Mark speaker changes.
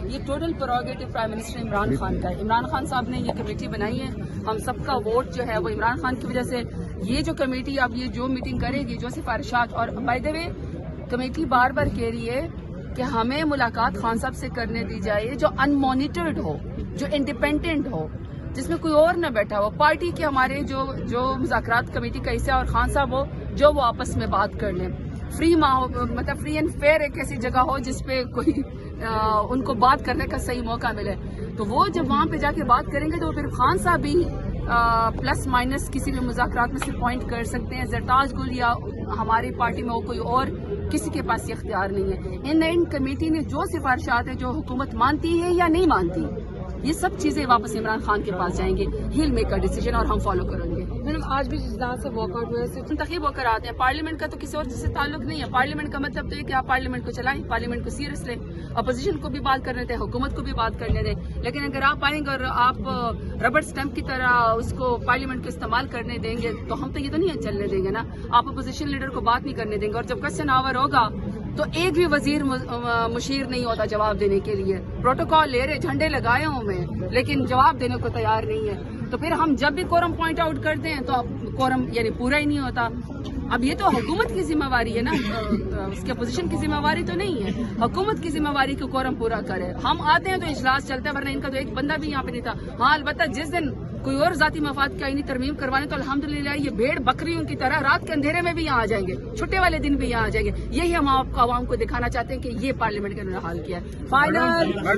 Speaker 1: یہ total پروگیٹو prime minister Imran Khan کا ہے. عمران خان صاحب نے یہ کمیٹی بنائی ہے. ہم سب کا ووٹ جو ہے وہ عمران خان کی وجہ سے یہ جو کمیٹی اب یہ جو میٹنگ کرے گی, جو سفارشات, اور بائی دا وے کمیٹی بار بار کہہ رہی ہے کہ ہمیں ملاقات خان صاحب سے کرنے دی جائے جو ان مانیٹرڈ ہو, جو انڈیپینڈنٹ ہو, جس میں کوئی اور نہ بیٹھا ہو. پارٹی کے ہمارے جو مذاکرات کمیٹی کا حصہ اور خان صاحب ہو جو وہ آپس میں بات کر لیں. مطلب فری اینڈ فیئر ایک ایسی جگہ ہو جس پہ کوئی ان کو بات کرنے کا صحیح موقع ملے. تو وہ جب وہاں پہ جا کے بات کریں گے تو پھر خان صاحب بھی پلس مائنس کسی بھی مذاکرات میں سے پوائنٹ کر سکتے ہیں. زرتاج گل یا ہماری پارٹی میں وہ کوئی اور کسی کے پاس یہ اختیار نہیں ہے. ان کمیٹی نے جو سفارشات ہیں جو حکومت مانتی ہے یا نہیں مانتی, یہ سب چیزیں واپس عمران خان کے پاس جائیں گے. ہیل میک اے ڈیسیجن اور ہم فالو کریں گے.
Speaker 2: میڈم آج بھی اجلاس سے واک آؤٹ ہوئے,
Speaker 1: منتخب ہو کر آتے ہیں. پارلیمنٹ کا تو کسی اور سے تعلق نہیں ہے. پارلیمنٹ کا مطلب تو یہ کہ آپ پارلیمنٹ کو چلائیں, پارلیمنٹ کو سیریس لیں, اپوزیشن کو بھی بات کرنے دیں, حکومت کو بھی بات کرنے دیں. لیکن اگر آپ آئیں گے اور آپ ربڑ اسٹمپ کی طرح اس کو پارلیمنٹ کو استعمال کرنے دیں گے تو ہم تو یہ تو نہیں چلنے دیں گے نا. آپ اپوزیشن لیڈر کو بات نہیں کرنے دیں گے. اور جب کوسچن آور ہوگا تو ایک بھی وزیر مشیر نہیں ہوتا جواب دینے کے لیے. پروٹوکال لے رہے, جھنڈے لگائے ہوں میں, لیکن جواب دینے کو تیار نہیں ہے. تو پھر ہم جب بھی کورم پوائنٹ آؤٹ کرتے ہیں تو کورم یعنی پورا ہی نہیں ہوتا. اب یہ تو حکومت کی ذمہ واری ہے نا, اس کی اپوزیشن کی ذمہ واری تو نہیں ہے. حکومت کی ذمہ واری کو کورم پورا کرے. ہم آتے ہیں تو اجلاس چلتا ہے, ورنہ ان کا تو ایک بندہ بھی یہاں پہ نہیں تھا. ہاں البتہ جس دن کوئی اور ذاتی مفاد کا انہیں ترمیم کروانے تو الحمدللہ یہ بھیڑ بکریوں کی طرح رات کے اندھیرے میں بھی یہاں آ جائیں گے, چھٹے والے دن بھی یہاں آ جائیں گے. یہی ہم آپ کو عوام کو دکھانا چاہتے ہیں کہ یہ پارلیمنٹ کا انہوں نے حال کیا ہے. فائنل